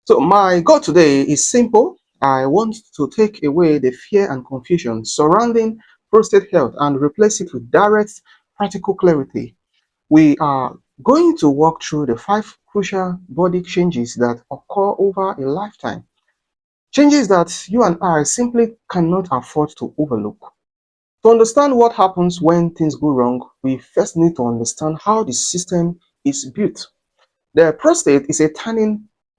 So my goal today is simple. I want to take away the fear and confusion surrounding prostate health and replace it with direct, practical clarity. We are going to walk through the 5 crucial body changes that occur over a lifetime. Changes that you and I simply cannot afford to overlook. To understand what happens when things go wrong, we first need to understand how the system is built. The prostate is a tiny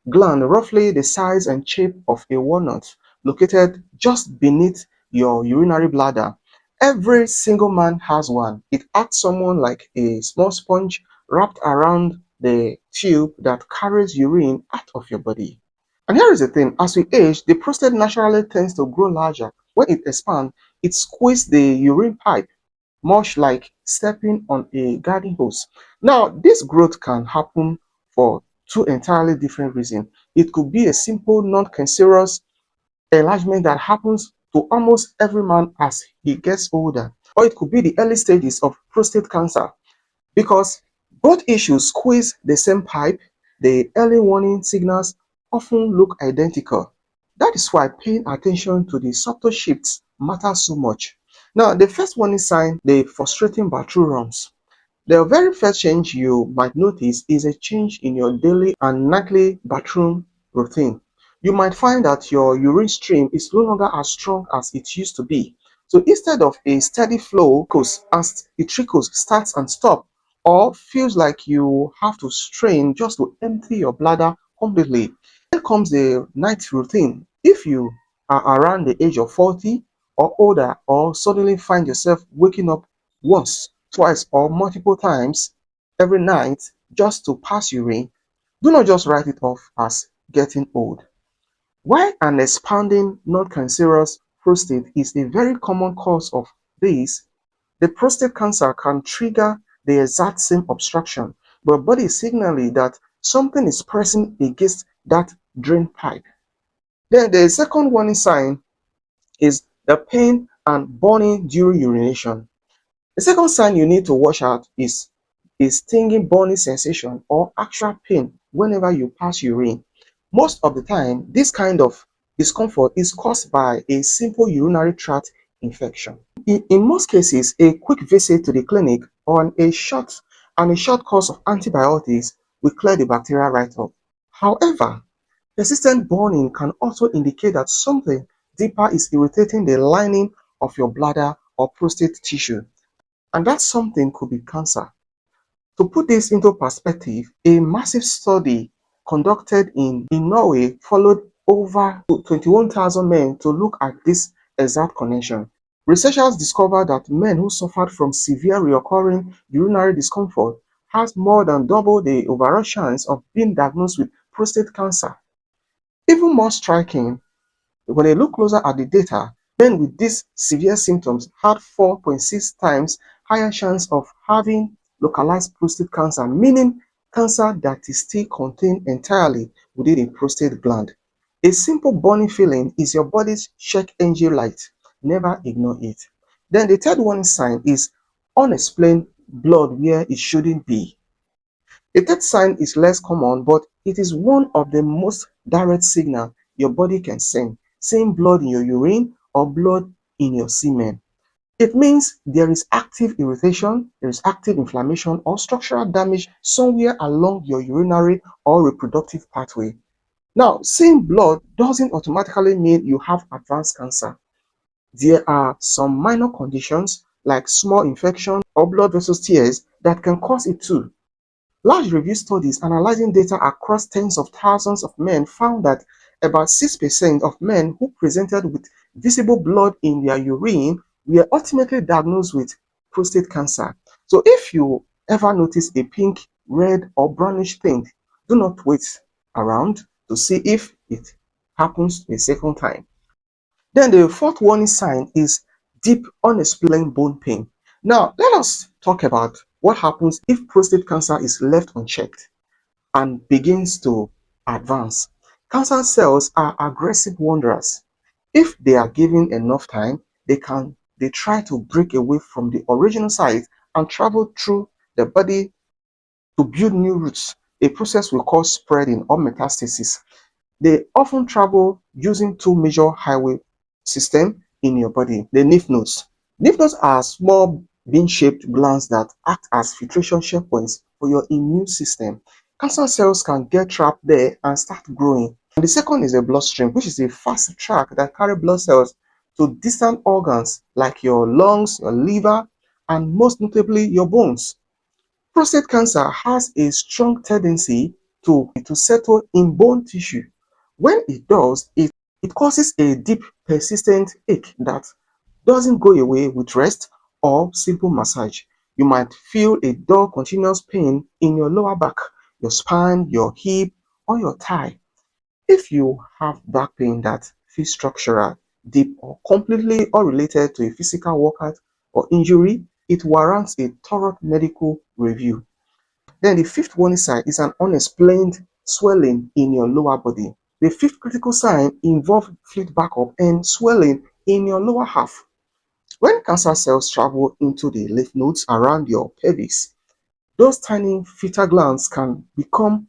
gland roughly the size and shape of a walnut, located just beneath your urinary bladder. Every single man has one. It acts somewhat like a small sponge wrapped around the tube that carries urine out of your body. And here is the thing, as we age, the prostate naturally tends to grow larger. When it expands, it squeezes the urine pipe, much like stepping on a garden hose. Now, this growth can happen for 2 entirely different reasons. It could be a simple non-cancerous enlargement that happens to almost every man as he gets older, or it could be the early stages of prostate cancer because both issues squeeze the same pipe. The early warning signals often look identical. That is why paying attention to the subtle shifts matters so much. Now, the first warning sign, the frustrating bathroom runs. The very first change you might notice is a change in your daily and nightly bathroom routine. You might find that your urine stream is no longer as strong as it used to be. So instead of a steady flow, as it trickles, starts and stops, or feels like you have to strain just to empty your bladder completely. Then comes the night routine. If you are around the age of 40 or older, or suddenly find yourself waking up once, twice, or multiple times every night just to pass urine, do not just write it off as getting old. While an expanding non-cancerous prostate is a very common cause of this, the prostate cancer can trigger the exact same obstruction, but body is signaling that something is pressing against that drain pipe. Then the second warning sign is the pain and burning during urination. The second sign you need to watch out is a stinging, burning sensation or actual pain whenever you pass urine. Most of the time, this kind of discomfort is caused by a simple urinary tract infection. In most cases, a quick visit to the clinic or a short course of antibiotics will clear the bacteria right up. However, persistent burning can also indicate that something deeper is irritating the lining of your bladder or prostate tissue, and that something could be cancer. To put this into perspective, a massive study conducted in Norway followed over 21,000 men to look at this exact connection. Researchers discovered that men who suffered from severe recurring urinary discomfort has more than double the overall chance of being diagnosed with prostate cancer. Even more striking, when they look closer at the data, men with these severe symptoms had 4.6 times higher chance of having localized prostate cancer, meaning cancer that is still contained entirely within the prostate gland. A simple burning feeling is your body's check engine light. Never ignore it. Then the third warning sign is unexplained blood where it shouldn't be. The third sign is less common, but it is one of the most direct signals your body can send, seeing blood in your urine or blood in your semen. It means there is active irritation, there is active inflammation or structural damage somewhere along your urinary or reproductive pathway. Now, seeing blood doesn't automatically mean you have advanced cancer. There are some minor conditions like small infection or blood vessel tears that can cause it too. Large review studies analyzing data across tens of thousands of men found that about 6% of men who presented with visible blood in their urine were ultimately diagnosed with prostate cancer. So if you ever notice a pink, red, or brownish thing, do not wait around to see if it happens a second time. Then the fourth warning sign is deep unexplained bone pain. Now, let us talk about what happens if prostate cancer is left unchecked and begins to advance. Cancer cells are aggressive wanderers. If they are given enough time, they try to break away from the original site and travel through the body to build new roots, a process we call spreading or metastasis. They often travel using two major highway systems in your body, the lymph nodes. Lymph nodes are small bean-shaped glands that act as filtration checkpoints for your immune system. Cancer cells can get trapped there and start growing. And the second is a bloodstream, which is a fast track that carry blood cells to distant organs like your lungs, your liver, and most notably your bones. Prostate cancer has a strong tendency to settle in bone tissue. When it does, it causes a deep, persistent ache that doesn't go away with rest or simple massage. You might feel a dull, continuous pain in your lower back, your spine, your hip, or your thigh. If you have back pain that feels structural, deep, or completely unrelated to a physical workout or injury, it warrants a thorough medical review. Then the fifth warning sign is an unexplained swelling in your lower body. The fifth critical sign involves fluid backup and swelling in your lower half. When cancer cells travel into the lymph nodes around your pelvis, those tiny filter glands can become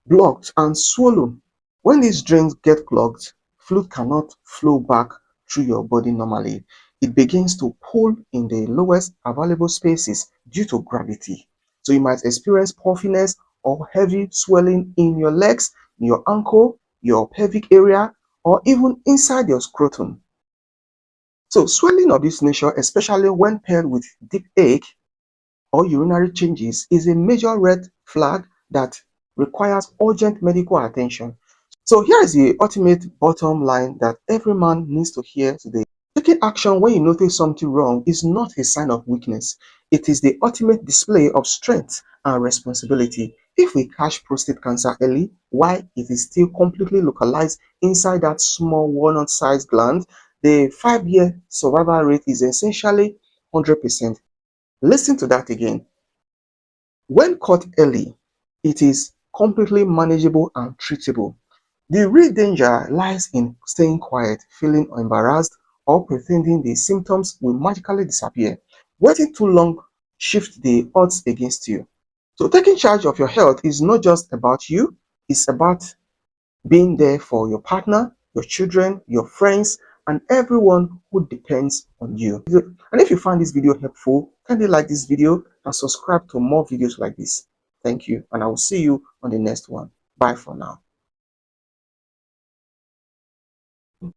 blocked and swollen. When these drains get clogged, fluid cannot flow back through your body normally. It begins to pull in the lowest available spaces due to gravity. So you might experience puffiness or heavy swelling in your legs, your ankle, your pelvic area, or even inside your scrotum. So swelling of this nature, especially when paired with deep ache or urinary changes, is a major red flag that requires urgent medical attention. So here is the ultimate bottom line that every man needs to hear today. Taking action when you notice something wrong is not a sign of weakness. It is the ultimate display of strength and responsibility. If we catch prostate cancer early, while it is still completely localized inside that small walnut-sized gland, the 5-year survival rate is essentially 100%. Listen to that again. When caught early, it is completely manageable and treatable. The real danger lies in staying quiet, feeling embarrassed, or pretending the symptoms will magically disappear. Waiting too long shifts the odds against you. So taking charge of your health is not just about you, it's about being there for your partner, your children, your friends, and everyone who depends on you. And if you found this video helpful, kindly like this video and subscribe to more videos like this. Thank you, and I will see you on the next one. Bye for now.